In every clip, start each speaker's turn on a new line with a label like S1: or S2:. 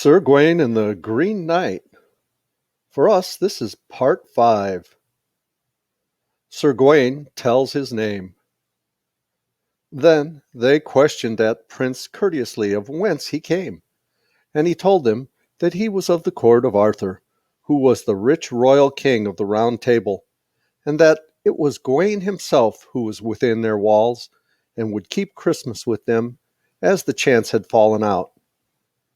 S1: Sir Gawain and the Green Knight. For us, this is part 5. Sir Gawain tells his name. Then they questioned that prince courteously of whence he came, and he told them that he was of the court of Arthur, who was the rich royal king of the Round Table, and that it was Gawain himself who was within their walls, and would keep Christmas with them, as the chance had fallen out.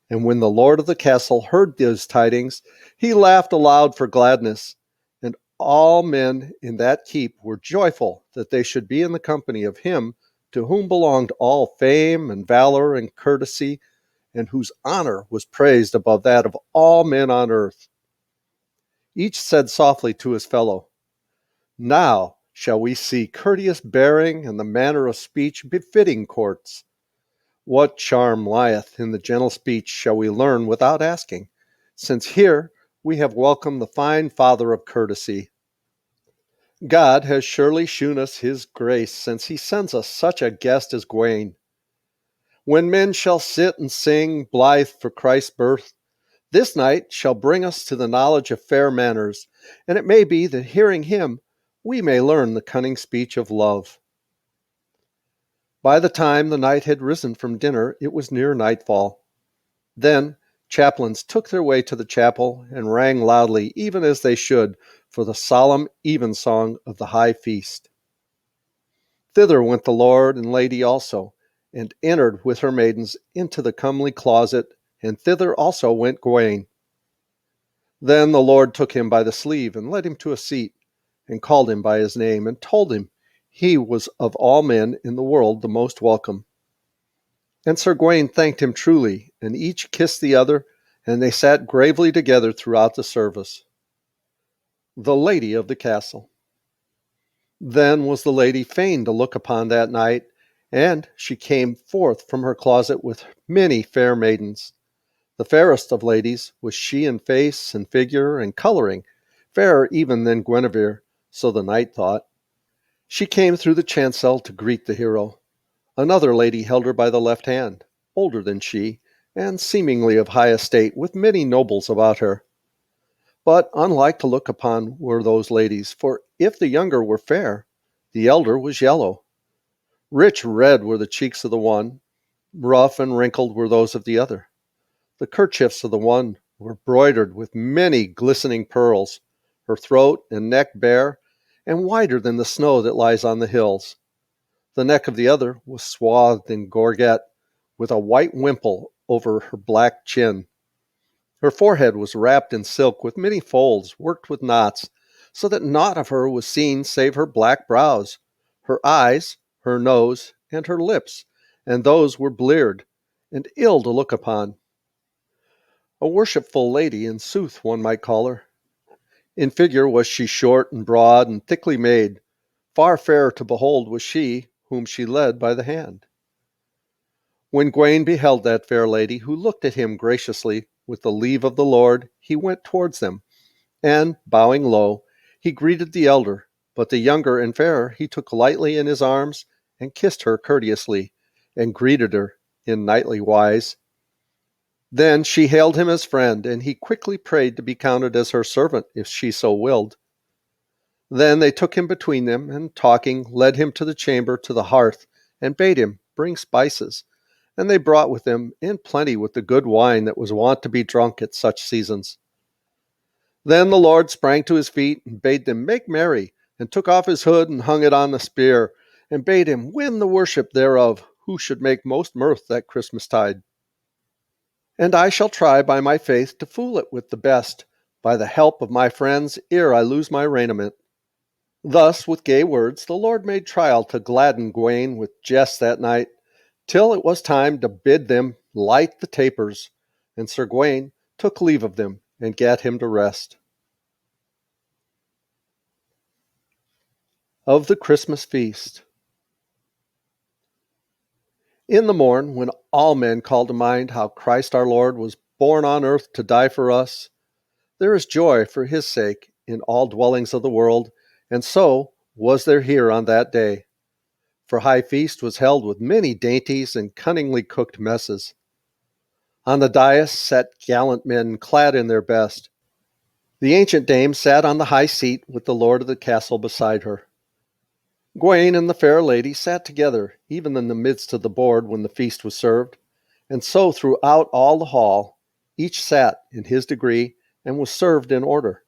S1: And when the lord of the castle heard these tidings, he laughed aloud for gladness. And all men in that keep were joyful that they should be in the company of him to whom belonged all fame and valor and courtesy, and whose honor was praised above that of all men on earth. Each said softly to his fellow, "Now shall we see courteous bearing and the manner of speech befitting courts. What charm lieth in the gentle speech shall we learn without asking, since here we have welcomed the fine father of courtesy. God has surely shewn us his grace, since he sends us such a guest as Gawain. When men shall sit and sing blithe for Christ's birth, this night shall bring us to the knowledge of fair manners, and it may be that hearing him we may learn the cunning speech of love." By the time the knight had risen from dinner, it was near nightfall. Then chaplains took their way to the chapel and rang loudly, even as they should, for the solemn evensong of the high feast. Thither went the lord and lady also, and entered with her maidens into the comely closet, and thither also went Gawain. Then the lord took him by the sleeve and led him to a seat, and called him by his name, and told him he was of all men in the world the most welcome. And Sir Gawain thanked him truly, and each kissed the other, and they sat gravely together throughout the service. The lady of the castle. Then was the lady fain to look upon that knight, and she came forth from her closet with many fair maidens. The fairest of ladies was she in face and figure and coloring, fairer even than Guinevere, so the knight thought. She came through the chancel to greet the hero. Another lady held her by the left hand, older than she, and seemingly of high estate, with many nobles about her. But unlike to look upon were those ladies, for if the younger were fair, the elder was yellow. Rich red were the cheeks of the one, rough and wrinkled were those of the other. The kerchiefs of the one were broidered with many glistening pearls, her throat and neck bare, and whiter than the snow that lies on the hills. The neck of the other was swathed in gorget, with a white wimple over her black chin. Her forehead was wrapped in silk with many folds, worked with knots, so that naught of her was seen save her black brows, her eyes, her nose, and her lips, and those were bleared, and ill to look upon. A worshipful lady, in sooth, one might call her. In figure was she short and broad and thickly made. Far fairer to behold was she whom she led by the hand. When Gawain beheld that fair lady, who looked at him graciously, with the leave of the Lord, he went towards them, and, bowing low, he greeted the elder, but the younger and fairer he took lightly in his arms, and kissed her courteously, and greeted her in knightly wise. Then she hailed him as friend, and he quickly prayed to be counted as her servant, if she so willed. Then they took him between them, and talking, led him to the chamber to the hearth, and bade him bring spices. And they brought with them in plenty with the good wine that was wont to be drunk at such seasons. Then the lord sprang to his feet, and bade them make merry, and took off his hood and hung it on the spear, and bade him win the worship thereof, who should make most mirth that Christmas tide. And I shall try by my faith to fool it with the best, by the help of my friends, ere I lose my raiment. Thus, with gay words, the lord made trial to gladden Gawain with jests that night, till it was time to bid them light the tapers, and Sir Gawain took leave of them and gat him to rest. Of the Christmas Feast. In the morn, when all men call to mind how Christ our Lord was born on earth to die for us, there is joy for his sake in all dwellings of the world, and so was there here on that day. For high feast was held with many dainties and cunningly cooked messes. On the dais sat gallant men clad in their best. The ancient dame sat on the high seat with the lord of the castle beside her. Gawain and the fair lady sat together, even in the midst of the board when the feast was served, and so throughout all the hall, each sat in his degree and was served in order.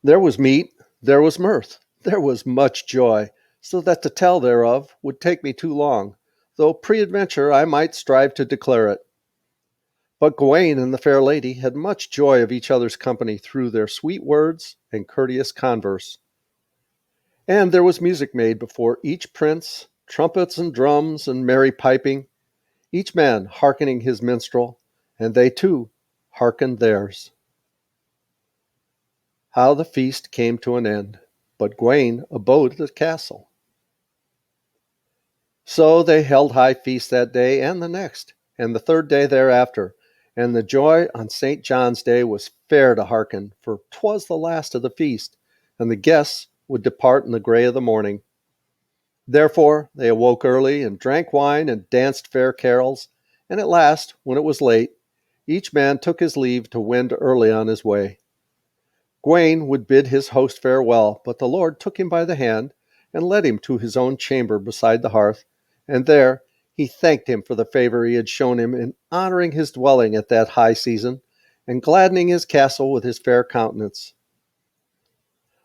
S1: There was meat, there was mirth, there was much joy, so that to tell thereof would take me too long, though peradventure I might strive to declare it. But Gawain and the fair lady had much joy of each other's company through their sweet words and courteous converse. And there was music made before each prince, trumpets and drums and merry piping, each man hearkening his minstrel, and they too hearkened theirs. How the feast came to an end, but Gawain abode at the castle. So they held high feast that day and the next, and the third day thereafter, and the joy on St. John's Day was fair to hearken, for 'twas the last of the feast, and the guests would depart in the grey of the morning. Therefore they awoke early, and drank wine, and danced fair carols, and at last, when it was late, each man took his leave to wend early on his way. Gawain would bid his host farewell, but the Lord took him by the hand, and led him to his own chamber beside the hearth, and there he thanked him for the favor he had shown him in honoring his dwelling at that high season, and gladdening his castle with his fair countenance.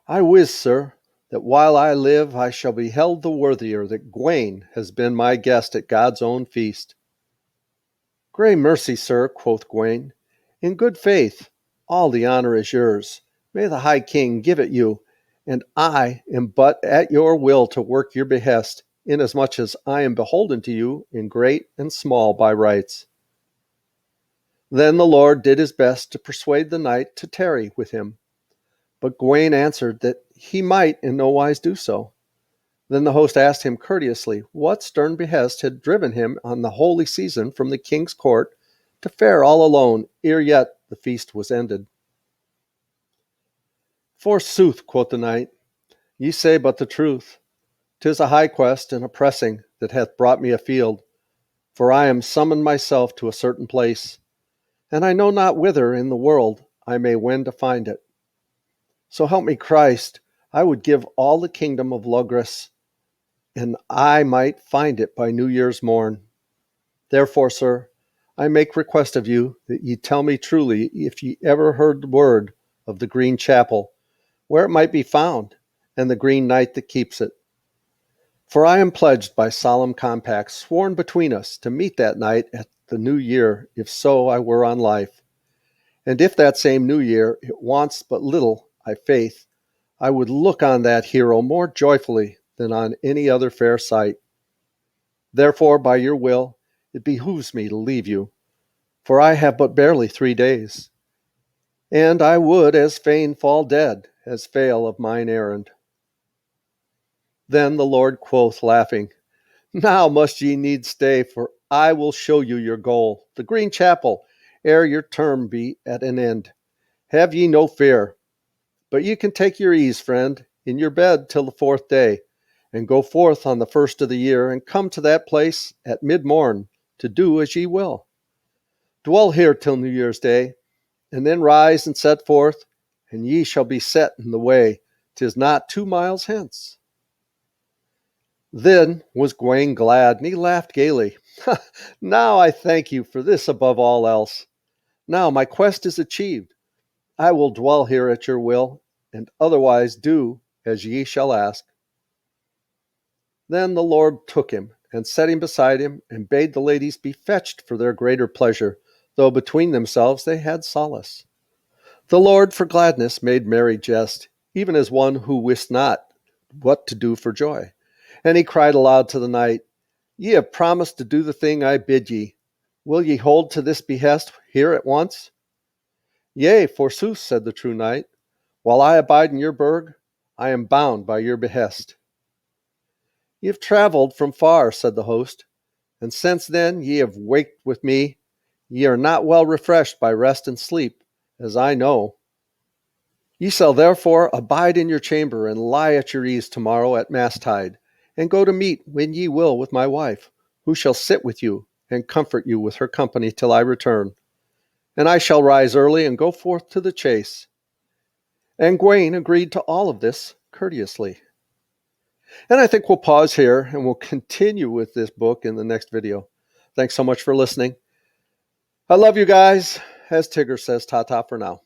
S1: I wis, sir, that while I live I shall be held the worthier that Gawain has been my guest at God's own feast. Grey mercy, sir, quoth Gawain. In good faith, all the honor is yours. May the High King give it you, and I am but at your will to work your behest, inasmuch as I am beholden to you in great and small by rights. Then the Lord did his best to persuade the knight to tarry with him, but Gawain answered that he might in no wise do so. Then the host asked him courteously what stern behest had driven him on the holy season from the king's court to fare all alone ere yet the feast was ended. Forsooth, quoth the knight, ye say but the truth. 'Tis a high quest and a pressing that hath brought me afield, for I am summoned myself to a certain place, and I know not whither in the world I may wend to find it. So help me Christ, I would give all the kingdom of Logres, and I might find it by New Year's morn. Therefore, sir, I make request of you that ye tell me truly if ye ever heard word of the Green Chapel, where it might be found, and the Green Knight that keeps it. For I am pledged by solemn compact sworn between us to meet that night at the New Year, if so I were on life. And if that same New Year it wants but little, I faith, I would look on that hero more joyfully than on any other fair sight. Therefore, by your will, it behooves me to leave you, for I have but barely 3 days, and I would as fain fall dead as fail of mine errand. Then the Lord quoth, laughing, Now must ye needs stay, for I will show you your goal, the Green Chapel, ere your term be at an end. Have ye no fear, but ye can take your ease, friend, in your bed till the 4th day, and go forth on the 1st of the year, and come to that place at mid-morn to do as ye will. Dwell here till New Year's Day, and then rise and set forth, and ye shall be set in the way. 'Tis not 2 miles hence. Then was Gawain glad, and he laughed gaily. Now I thank you for this above all else. Now my quest is achieved. I will dwell here at your will, and otherwise do as ye shall ask. Then the Lord took him, and set him beside him, and bade the ladies be fetched for their greater pleasure, though between themselves they had solace. The Lord for gladness made merry jest, even as one who wist not what to do for joy. And he cried aloud to the knight, Ye have promised to do the thing I bid ye. Will ye hold to this behest here at once? Yea, forsooth, said the true knight. While I abide in your burg, I am bound by your behest. Ye have travelled from far, said the host, and since then ye have waked with me. Ye are not well refreshed by rest and sleep, as I know. Ye shall therefore abide in your chamber, and lie at your ease tomorrow at masstide, and go to meat when ye will with my wife, who shall sit with you, and comfort you with her company till I return. And I shall rise early and go forth to the chase. And Gawain agreed to all of this courteously. And I think we'll pause here and we'll continue with this book in the next video. Thanks so much for listening. I love you guys. As Tigger says, ta-ta for now.